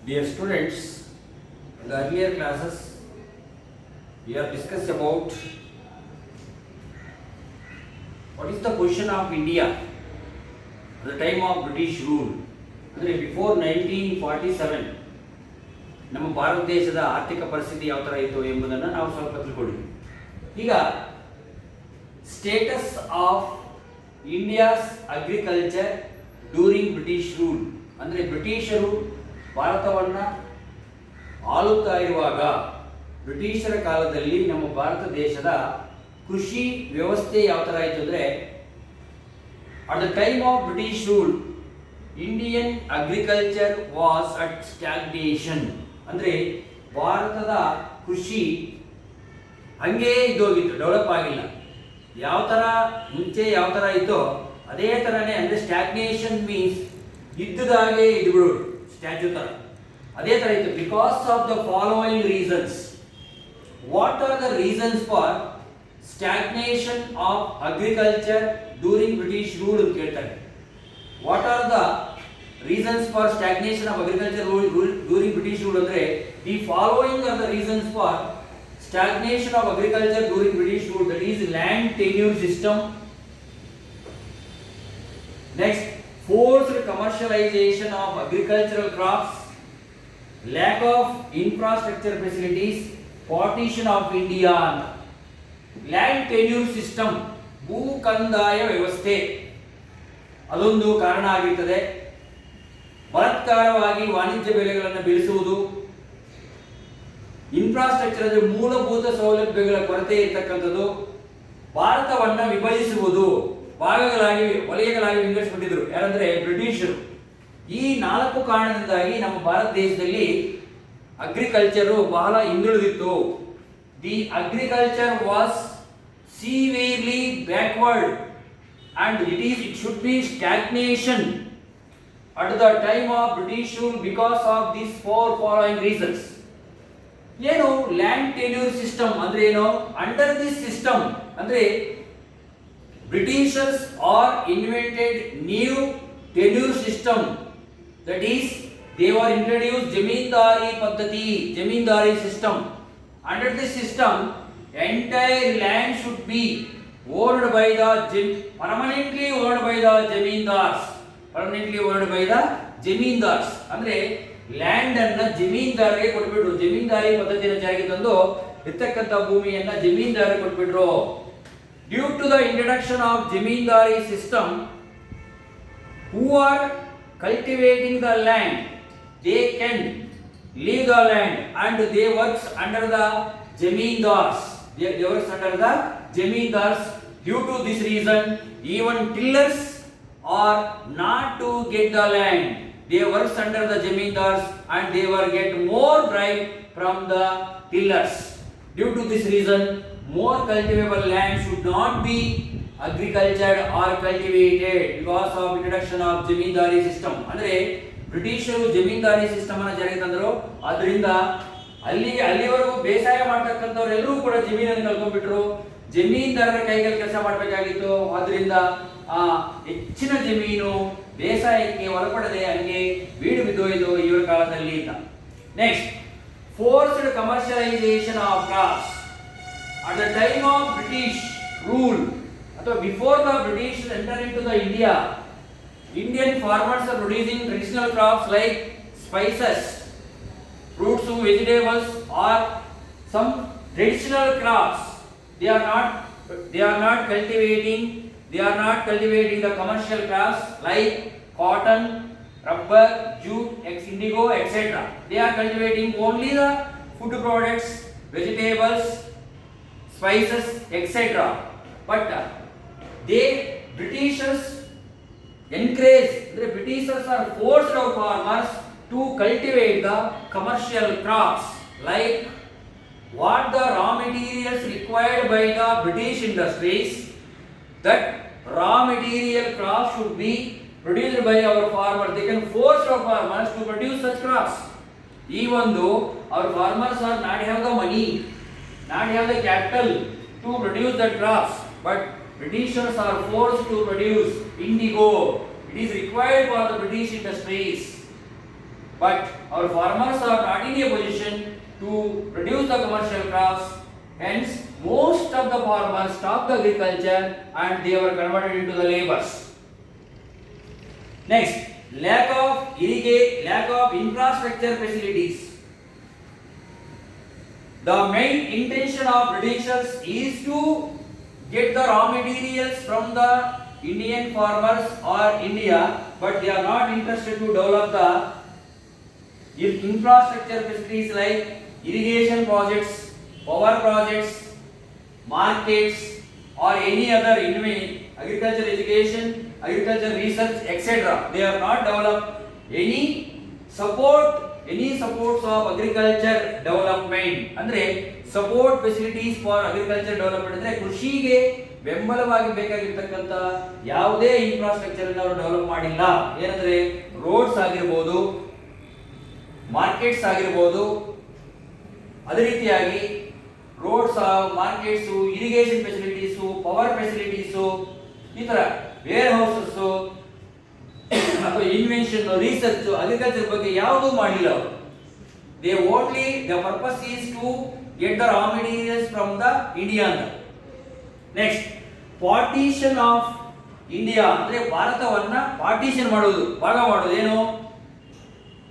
Dear students, in the earlier classes, we have discussed about what is the position of India at the time of British rule. ಅಂದರೆ before 1947 ನಮ್ಮ ಭಾರತ ದೇಶದ ಆರ್ಥಿಕ ಪರಿಸ್ಥಿತಿ ಯಾವ ಥರ ಇತ್ತು ಎಂಬುದನ್ನು ನಾವು ಸ್ವಲ್ಪ ತಿಳ್ಕೊಳ್ಳಿ. ಈಗ status of India's agriculture during British rule, ಅಂದರೆ ಬ್ರಿಟಿಷರು ಭಾರತವನ್ನು ಆಳುತ್ತಾ ಇರುವಾಗ ಬ್ರಿಟಿಷರ ಕಾಲದಲ್ಲಿ ನಮ್ಮ ಭಾರತ ದೇಶದ ಕೃಷಿ ವ್ಯವಸ್ಥೆ ಯಾವ ಥರ ಇತ್ತು ಅಂದರೆ, at the time of British rule Indian agriculture was at stagnation. ಅಂದರೆ ಭಾರತದ ಕೃಷಿ ಹಂಗೇ ಇದ್ದೋಗಿತ್ತು, ಡೆವಲಪ್ ಆಗಿಲ್ಲ. ಯಾವ ಥರ ಮುಂಚೆ ಯಾವ ಥರ ಇತ್ತೋ ಅದೇ ಥರನೇ, ಅಂದರೆ ಸ್ಟಾಗ್ನೇಷನ್ ಮೀನ್ಸ್ ಇದ್ದದಾಗೆ ಇದ್ಬಿಡೋದು, ಸ್ಟ್ಯಾಚ್ಯೂ ಥರ ಅದೇ ಥರ ಇತ್ತು. Because of the following reasons. What are the reasons for stagnation of agriculture during British rule ಅಂತ ಕೇಳ್ತಾರೆ. What are the reasons for stagnation of agriculture during British rule ಅಂದರೆ, the following are the reasons for stagnation of agriculture during British rule, that is land tenure system. Next, forced commercialization of agricultural crops, lack of infrastructure facilities, partition of India. Land tenure system, ಭೂ ಕಂದಾಯ ವ್ಯವಸ್ಥೆ ಅದೊಂದು ಕಾರಣ ಆಗಿರುತ್ತದೆ. ಬಲಾತ್ಕಾರವಾಗಿ ವಾಣಿಜ್ಯ ಬೆಳೆಗಳನ್ನು ಬೆಳೆಸುವುದು, infrastructure ಅಂದರೆ ಮೂಲಭೂತ ಸೌಲಭ್ಯಗಳ ಕೊರತೆ ಇರತಕ್ಕಂಥದ್ದು, ಭಾರತವನ್ನು ವಿಭಜಿಸುವುದು, ಭಾಗಗಳಾಗಿ ವಲಯಗಳಾಗಿ ವಿಂಗಡಿಸಿಬಿಟ್ಟಿದ್ರು ಯಾರಂದ್ರೆ ಬ್ರಿಟಿಷರು. ಈ 4 ಕಾರಣದಿಂದಾಗಿ ನಮ್ಮ ಭಾರತ ದೇಶದಲ್ಲಿ ಅಗ್ರಿಕಲ್ಚರು ಬಹಳ ಹಿಂದುಳಿದಿತ್ತು. The agriculture was severely backward and it should be stagnation at the time of British rule because of this 4 following reasons. ಏನು ಲ್ಯಾಂಡ್ ಟೆನ್ಯೂರ್ ಸಿಸ್ಟಮ್ ಅಂದ್ರೆ ಏನು? ಅಂಡರ್ ದಿಸ್ ಸಿಸ್ಟಮ್ ಅಂದ್ರೆ Britishers are invented new tenure system, that is they were introduce zamindari ಪದ್ಧತಿ, zamindari system. Under this system entire land should be owned by the permanently owned by the zamindars, permanently owned by the zamindars. ಅಂದ್ರೆ land ಅನ್ನ ಜಮೀನ್ದಾರಿಗೆ ಕೊಟ್ಬಿಟ್ರು, ಜಮೀನ್ದಾರಿ ಪದ್ಧತಿಯನ್ನು ಜಾರಿಗೆ ತಂದು ಇರ್ತಕ್ಕಂಥ ಭೂಮಿಯನ್ನ ಜಮೀನ್ದಾರಿಗೆ ಕೊಟ್ಬಿಟ್ರು. Due to the introduction of zamindari system, who are cultivating the land they can leave the land and they works under the zamindars, they works under the zamindars. Due to this reason even tillers are not to get the land, they works under the zamindars and they were get more bribe from the tillers. Due to this reason, more cultivable land should not be agricultured or cultivated because of introduction of zamindari system. ಅಂದ್ರೆ ಬ್ರಿಟಿಷರು zamindari system ಅನ್ನು ಜಾರಿಗೆ ತಂದರು. ಅದರಿಂದ ಅಲ್ಲಿವರೆಗೂ ಬೇಸಾಯ ಮಾಡ್ತಕ್ಕಂಥವರೆಲ್ಲರೂ ಕೂಡ ಜಮೀನನ್ನು ಕಳ್ಕೊಂಡ್ಬಿಟ್ರು, ಜಮೀನ್ದಾರರ ಕೈಯಲ್ಲಿ ಕೆಲಸ ಮಾಡಬೇಕಾಗಿತ್ತು. ಅದರಿಂದ ಹೆಚ್ಚಿನ ಜಮೀನು ಬೇಸಾಯಕ್ಕೆ ಒಳಪಡದೆ ಹಂಗೆ ಬೀಡು ಬಿದ್ದೋಯ್ತು ಇವರ ಕಾಲದಲ್ಲಿ ಅಂತ. Next, forced commercialisation of crops at the time of British rule ಅಥವಾ before the British enter into the India, Indian farmers are producing traditional crops like spices, fruits, vegetables are some traditional crops. They are not cultivating the commercial crops like cotton, rubber, jute, indigo, etc. They are cultivating only the food products, vegetables, spices, etc. But Britishers encourage, the Britishers are forced our farmers to cultivate the commercial crops like what the raw materials required by the British industries, that raw material crops should be produced by our farmers. They can force our farmers to produce such crops. Even though our farmers are not have the money, not have the capital to produce that crops, but Britishers are forced to produce indigo. It is required for the British industries. but our farmers are not in a position to produce the commercial crops. Hence, most of the farmers stopped the agriculture and they were converted into the laborers. Next, lack of infrastructure facilities. The main intention of Britishers is to get the raw materials from the Indian farmers or India, but they are not interested to develop the infrastructure facilities like irrigation projects, power projects, markets, or any other agriculture education, agriculture research, etc. They have not developed any supports of agriculture development. ಅಂದ್ರೆ support facilities for agriculture development ಅಂದ್ರೆ ಕೃಷಿಗೆ ಬೆಂಬಲವಾಗಿ ಬೇಕಾಗಿರ್ತಕ್ಕಂಥ ಯಾವುದೇ infrastructure ಅನ್ನು ಅವರು develop ಮಾಡಿಲ್ಲ. ಏನಂದ್ರೆ ರೋಡ್ಸ್ ಆಗಿರ್ಬೋದು, ಮಾರ್ಕೆಟ್ಸ್ ಆಗಿರ್ಬೋದು, ಅದೇ ರೀತಿಯಾಗಿ roads, markets, irrigation facilities, power facilities, ಈ ತರ ವೇರ್ ಹೌಸಸ್ ಅಥವಾ ಇನ್ವೆನ್ಷನ್, ರಿಸರ್ಚ್, ಅಗ್ರಿಕಲ್ಚರ್ ಬಗ್ಗೆ ಯಾವುದೂ ಮಾಡಿಲ್ಲ ಅವರು. They only the purpose is to get the raw materials from the India. Next, partition of India ಅಂದ್ರೆ ಭಾರತವನ್ನ ಪಾರ್ಟಿಷನ್ ಮಾಡೋದು, ಭಾಗ ಮಾಡೋದು. ಏನು?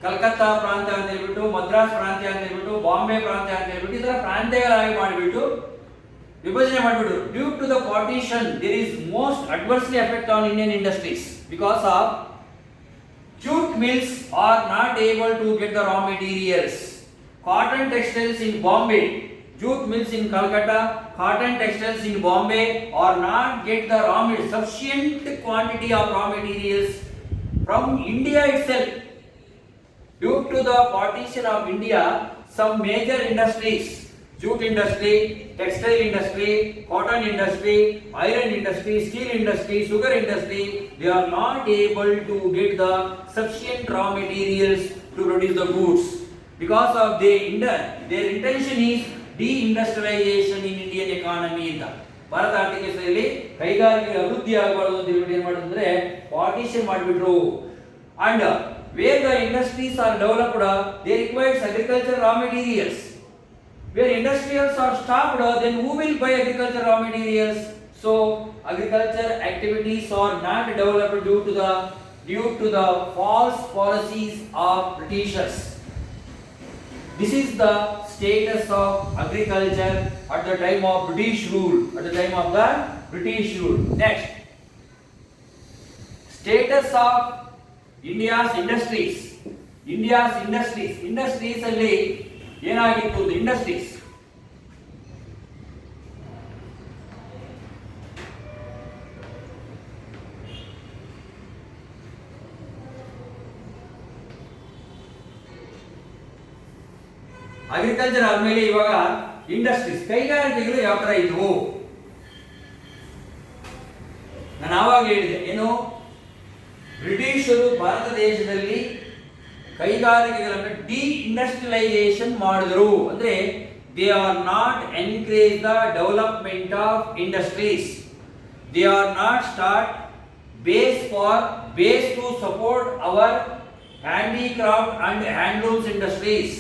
ಕಲ್ಕತ್ತಾ ಪ್ರಾಂತ್ಯ ಅಂತ ಹೇಳ್ಬಿಟ್ಟು, ಮದ್ರಾಸ್ ಪ್ರಾಂತ್ಯ ಅಂತ ಹೇಳ್ಬಿಟ್ಟು, ಬಾಂಬೆ ಪ್ರಾಂತ್ಯ ಅಂತ ಹೇಳ್ಬಿಟ್ಟು ಈ ತರ ಪ್ರಾಂತ್ಯಗಳಾಗಿ ಮಾಡಿಬಿಟ್ಟು ವಿಭಜನೆ ಮಾಡಿಬಿಟ್ಟು. Due to the partition there is most adversely effect on Indian industries because of jute mills are not able to get the raw materials. Cotton textiles in Bombay, jute mills in Calcutta, cotton textiles in Bombay are not get the sufficient quantity of raw materials from India itself. Due to the partition of India, some major industries, jute industry, textile industry, cotton industry, iron industry, steel industry, sugar industry, they are not able to get the sufficient raw materials to produce the goods. Because of their intention is de-industrialization in Indian economy. Bharat ಆರ್ಥಿಕತೆಯಲ್ಲಿ ಕೈಗಾರಿಕೆ ಅಭಿವೃದ್ಧಿ ಆಗಬಾರದು ಅಂತ ಹೇಳ್ಬಿಟ್ಟು ಏನು ಮಾಡಿದ್ರೆ partition ಮಾಡಿಬಿಟ್ರು. And where the industries are developed, they requires agriculture raw materials. Where industrials are stopped, then who will buy agriculture raw materials? So agriculture activities are not developed due to the false policies of Britishers. This is the status of agriculture at the time of British rule. Next, status of India's industries. Industries ಅಲ್ಲಿ ಏನಾಗಿತ್ತು? Industries agriculture ಆದ್ಮೇಲೆ ಇವಾಗ industries, ಕೈಗಾರಿಕೆಗಳು ಯಾವ ತರ ಇದ್ವು? ನಾನು ಆವಾಗ ಹೇಳಿದೆ ಏನು, ಬ್ರಿಟಿಷರು ಭಾರತ ದೇಶದಲ್ಲಿ ಕೈಗಾರಿಕೆಗಳನ್ನು ಡಿ-ಇಂಡಸ್ಟ್ರಿಯಲೈಸೇಷನ್ ಮಾಡಿದ್ರು. ಅಂದ್ರೆ they are not encourage the development of industries. They are not start base to support our handicraft and handlooms industries.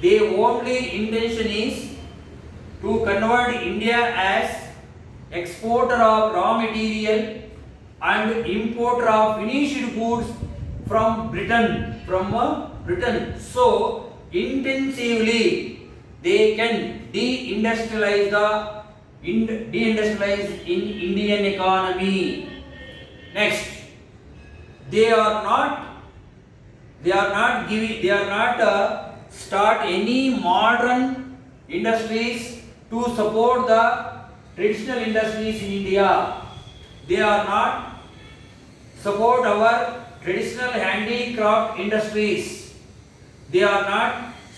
Their only intention is to convert India as exporter of raw material and importer of finished goods from Britain. So intensively they can de-industrialize in Indian economy. Next, they are not start any modern industries to support the traditional industries in India. They are not support our traditional handicraft industries. They are not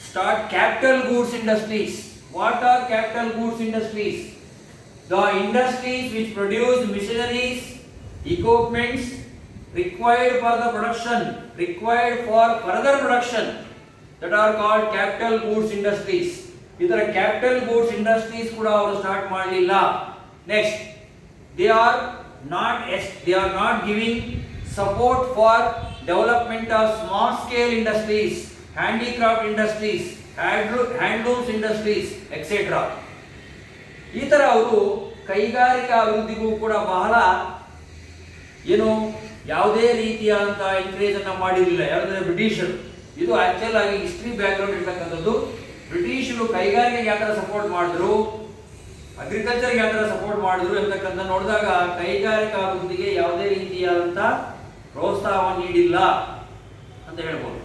start capital goods industries. What are capital goods industries? The industries which produce machineries, equipments required for the production, required for further production, that are called capital goods industries. ಇದರ capital goods industries ಕೂಡ ಅವರು start ಮಾಡಲಿಲ್ಲ. Next, they are not giving support for development of small scale industries, handicraft industries, handlooms industries etcetera. ಈ ತರ ಅವರು ಕೈಗಾರಿಕಾ ಅಭಿವೃದ್ಧಿಗೂ ಕೂಡ ಬಹಳ ಏನು ಯಾವುದೇ ರೀತಿಯಾದಂಥ ಎನ್ಕರೇಜ್ ಅನ್ನ ಮಾಡಿರಲಿಲ್ಲ. ಯಾರಂದ್ರೆ ಬ್ರಿಟಿಷರು. ಇದು ಆಕ್ಚುಲ್ ಆಗಿ ಹಿಸ್ಟ್ರಿ ಬ್ಯಾಕ್ಗ್ರೌಂಡ್ ಇರ್ತಕ್ಕಂಥದ್ದು. ಬ್ರಿಟಿಷರು ಕೈಗಾರಿಕೆಗೆ ಯಾವ ತರ ಸಪೋರ್ಟ್ ಮಾಡಿದ್ರು, ಅಗ್ರಿಕಲ್ಚರ್ಗೆ ಯಾವ ತರ ಸಪೋರ್ಟ್ ಮಾಡಿದ್ರು ಅಂತಕ್ಕಂಥ ನೋಡಿದಾಗ ಕೈಗಾರಿಕಾ ಅಭಿವೃದ್ಧಿಗೆ ಯಾವುದೇ ರೀತಿಯಾದಂಥ ಪ್ರೋತ್ಸಾಹ ನೀಡಿಲ್ಲ ಅಂತ ಹೇಳ್ಬೋದು.